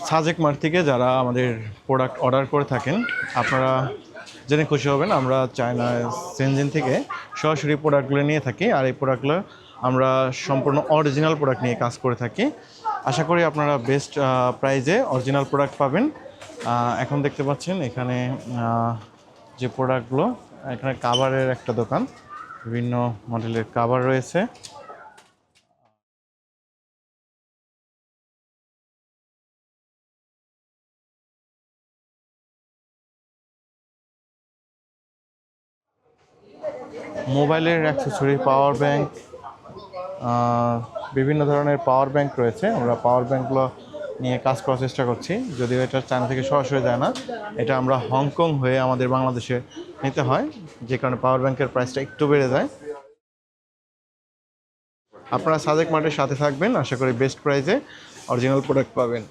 Sajek mart থেকে যারা আমাদের প্রোডাক্ট অর্ডার করে থাকেন আপনারা জেনে খুশি হবেন, আমরা চায়না সেনজিন থেকে সরাসরি প্রোডাক্টগুলো নিয়ে থাকি। আর এই প্রোডাক্টগুলো আমরা সম্পূর্ণ অরিজিনাল প্রোডাক্ট নিয়ে কাজ করে থাকি। আশা করি আপনারা বেস্ট প্রাইজে অরিজিনাল প্রোডাক্ট পাবেন। এখন দেখতে পাচ্ছেন এখানে যে প্রোডাক্টগুলো, এখানে কাভারের একটা দোকান, বিভিন্ন মডেলের কাভার রয়েছে। মোবাইলের অ্যাক্সেসরি, পাওয়ার ব্যাংক, বিভিন্ন ধরনের পাওয়ার ব্যাংক রয়েছে। আমরা পাওয়ার ব্যাংকগুলো নিয়ে কাজ করার চেষ্টা করছি, যদিও এটা চায়না থেকে সরাসরি যায় না, এটা আমরা হংকং হয়ে আমাদের বাংলাদেশে নিতে হয়, যে কারণে পাওয়ার ব্যাংকের প্রাইসটা একটু বেড়ে যায়। আপনারা সাজেক মার্টের সাথে থাকবেন, আশা করি বেস্ট প্রাইসে অরিজিনাল প্রোডাক্ট পাবেন।